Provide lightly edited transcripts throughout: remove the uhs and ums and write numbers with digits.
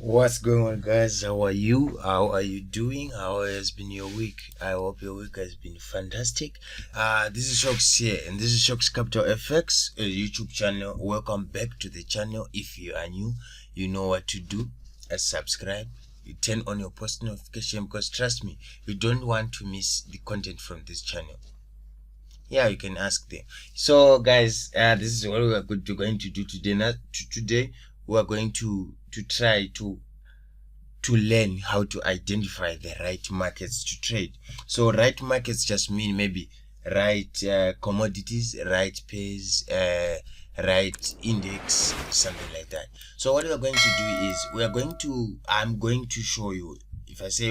What's going on, guys? How are you? How are you doing? How has been your week? I hope your week has been fantastic. This is Shocks here, and this is Shocks Capital FX, a YouTube channel. Welcome back to the channel. If you are new, you know what to do. Subscribe. You turn on your post notification because trust me, you don't want to miss the content from this channel. Yeah, you can ask them. So, guys, this is what we are going to do today. Today, we are going to try to learn how to identify the right markets to trade. So right markets just mean maybe right commodities, right pairs, right index, something like that. So what we are going to do is I'm going to show you, if I say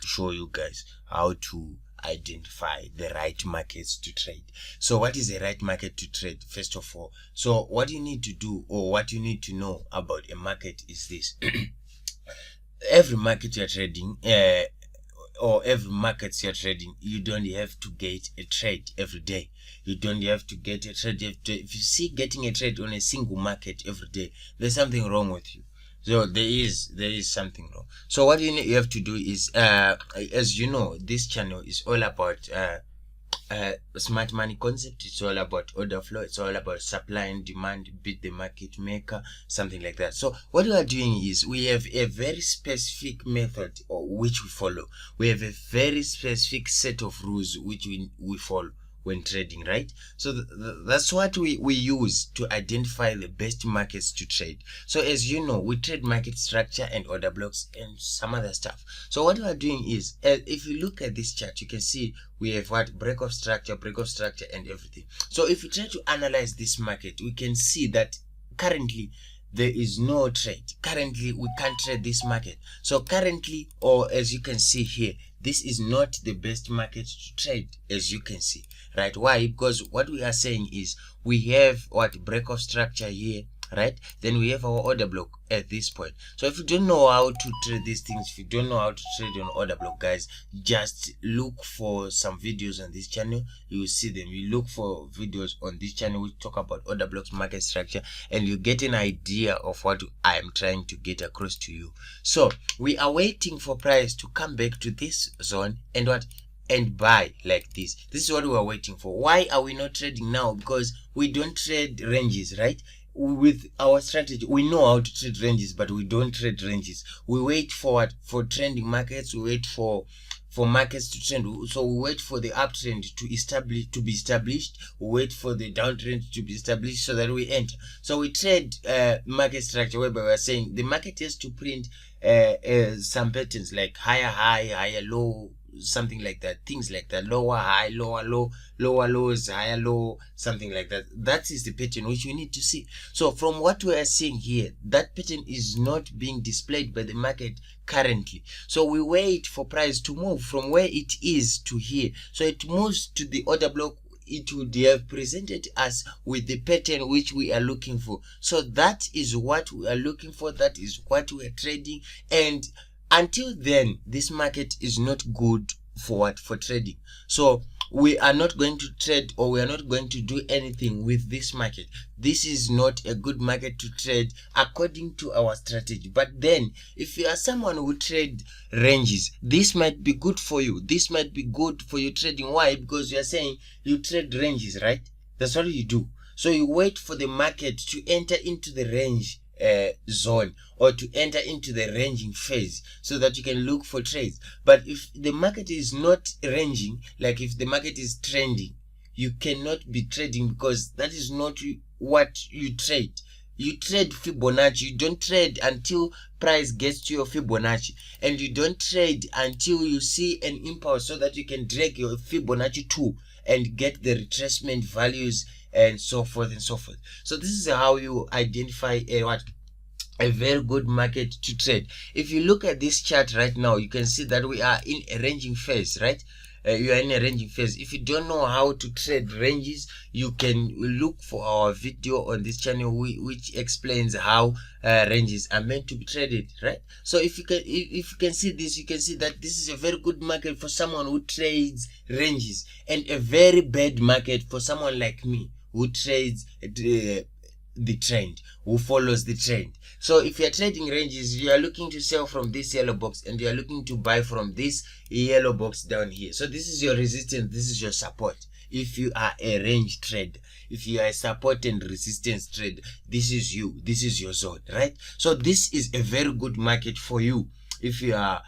show you guys how to identify the right markets to trade. So what is the right market to trade, first of all? So what you need to do, or what you need to know about a market, is this. Every market you're trading, or every market you're trading, you don't have to get a trade every day. You don't have to get a trade every day. If you see getting a trade on a single market every day, there's something wrong with you. So there is something wrong. So what you have to do is, as you know, this channel is all about smart money concept. It's all about order flow. It's all about supply and demand, beat the market maker, something like that. So what we are doing is we have a very specific method which we follow. We have a very specific set of rules which we follow when trading, right? So that's what we use to identify the best markets to trade. So as you know, we trade market structure and order blocks and some other stuff. So what we are doing is, if you look at this chart, you can see we have what break of structure and everything. So if we try to analyze this market, we can see that currently there is no trade. Currently we can't trade this market. So currently, or as you can see here, this is not the best market to trade, as you can see, right? Why? Because what we are saying is we have what break of structure here, right? Then we have our order block at this point. So if you don't know how to trade these things, if you don't know how to trade on order block, guys, just look for some videos on this channel. You will see them. You look for videos on this channel which talk about order blocks, market structure, and you get an idea of what I am trying to get across to you. So we are waiting for price to come back to this zone and buy like this. This is what we are waiting for. Why are we not trading now? Because we don't trade ranges, right? With our strategy, we know how to trade ranges, but we don't trade ranges. We wait for trending markets. We wait for markets to trend. So we wait for the uptrend to be established. We wait for the downtrend to be established so that we enter. So we trade market structure, whereby we are saying the market has to print some patterns like higher high, higher low, something like that, things like that, lower high, lower low, lower lows, higher low, something like that. That is the pattern which we need to see. So from what we are seeing here, that pattern is not being displayed by the market currently. So we wait for price to move from where it is to here. So it moves to the order block. It would have presented us with the pattern which we are looking for. So that is what we are looking for. That is what we are trading. And until then, this market is not good for trading. So we are not going to trade, or we are not going to do anything with this market. This is not a good market to trade according to our strategy. But then if you are someone who trade ranges, this might be good for you. This might be good for you trading. Why? Because you are saying you trade ranges, right? That's what you do. So you wait for the market to enter into the range zone, or to enter into the ranging phase, so that you can look for trades. But if the market is not ranging, like if the market is trending, you cannot be trading, because that is not what you trade. You trade Fibonacci. You don't trade until price gets to your Fibonacci, and you don't trade until you see an impulse, so that you can drag your Fibonacci 2 and get the retracement values and so forth and so forth. So this is how you identify a very good market to trade. If you look at this chart right now, you can see that we are in a ranging phase, right? You are in a ranging phase. If you don't know how to trade ranges, you can look for our video on this channel which explains how ranges are meant to be traded, right? So if you can see this, you can see that this is a very good market for someone who trades ranges, and a very bad market for someone like me who trades the trend, who follows the trend. So if you're trading ranges, you are looking to sell from this yellow box and you are looking to buy from this yellow box down here. So this is your resistance, this is your support. If you are a range trader, if you are a support and resistance trader, this is you, this is your zone, right? So this is a very good market for you if you are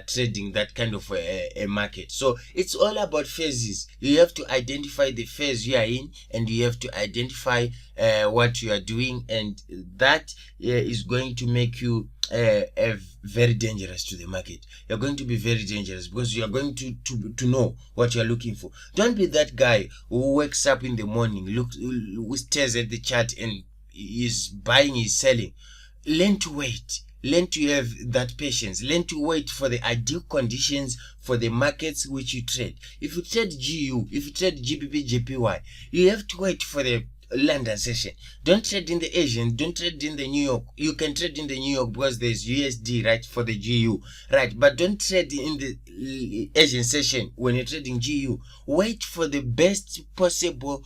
trading that kind of a market. So it's all about phases. You have to identify the phase you are in, and you have to identify what you are doing, and that is going to make you very dangerous to the market. You're going to be very dangerous because you are going to know what you're looking for. Don't be that guy who wakes up in the morning, who stares at the chart and is buying, is selling. Learn to wait. Learn to have that patience. Learn to wait for the ideal conditions for the markets which you trade. If you trade GU, if you trade GBP, JPY, you have to wait for the London session. Don't trade in the Asian, don't trade in the New York. You can trade in the New York because there's USD, right, for the GU, right? But don't trade in the Asian session when you're trading GU. Wait for the best possible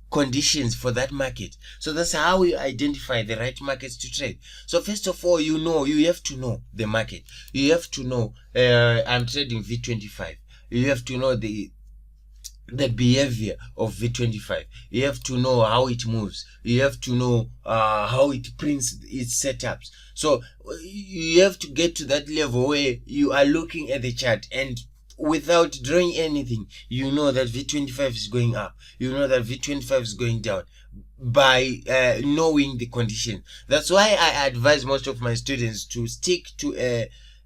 conditions for that market. So that's how you identify the right markets to trade. So first of all, you have to know the market. You have to know I'm trading V25. You have to know the behavior of V25. You have to know how it moves. You have to know how it prints its setups. So you have to get to that level where you are looking at the chart and without drawing anything, you know that V25 is going up. You know that V25 is going down by knowing the condition. That's why I advise most of my students to stick to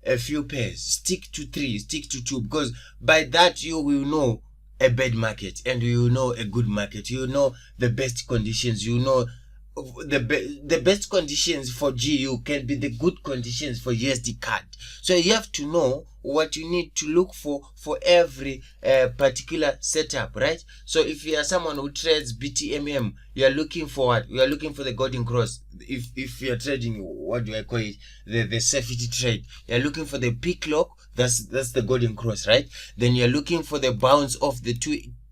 a few pairs, stick to 3, stick to 2, because by that you will know a bad market and you will know a good market. You will know the best conditions. You know the best conditions for GU can be the good conditions for USD CAD. So you have to know what you need to look for every particular setup, right? So if you are someone who trades BTMM, you are looking for what? You are looking for the golden cross. If you are trading, what do I call it? The safety trade. You are looking for the peak lock. That's the golden cross, right? Then you are looking for the bounce of the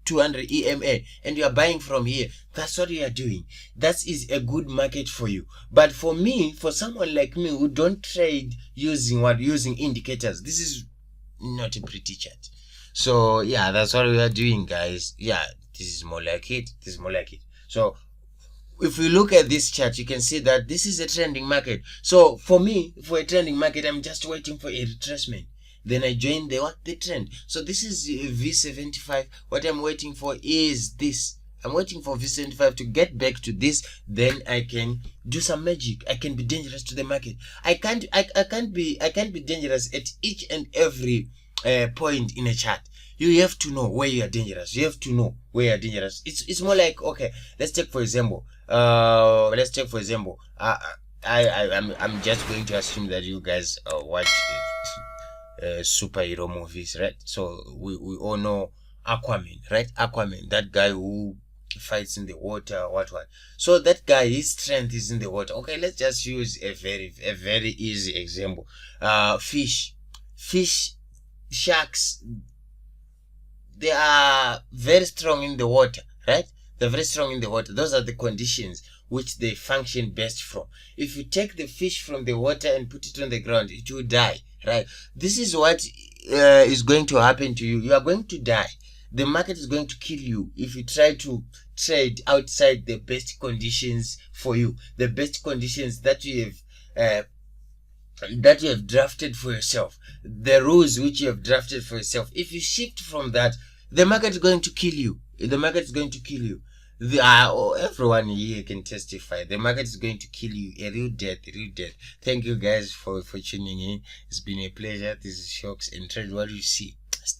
200 EMA and you are buying from here. That's what you are doing. That is a good market for you. But for me, for someone like me who don't trade using indicators, this is not a pretty chart. So yeah, that's what we are doing, guys. Yeah, this is more like it. This is more like it. So if we look at this chart, you can see that this is a trending market. So for me, for a trending market, I'm just waiting for a retracement. Then I join the trend. So this is V75. What I'm waiting for is this. I'm waiting for V75 to get back to this. Then I can do some magic. I can be dangerous to the market. I can't be dangerous at each and every point in a chart. You have to know where you are dangerous. You have to know where you are dangerous. It's more like, okay, let's take for example. I'm just going to assume that you guys watch superhero movies, right? So we all know Aquaman, right? Aquaman, that guy who fights in the water, what. So that guy, his strength is in the water. Okay, let's just use a very easy example. Fish, sharks, they are very strong in the water, right? They're very strong in the water. Those are the conditions which they function best from. If you take the fish from the water and put it on the ground, it will die, right? This is what is going to happen to you. You are going to die. The market is going to kill you if you try to trade outside the best conditions for you, the best conditions that you have drafted for yourself, the rules which you have drafted for yourself. If you shift from that, the market is going to kill you. The market is going to kill you. Everyone here can testify. The market is going to kill you. A real death. Thank you guys for tuning in. It's been a pleasure. This is Shocks and Trade. What do you see?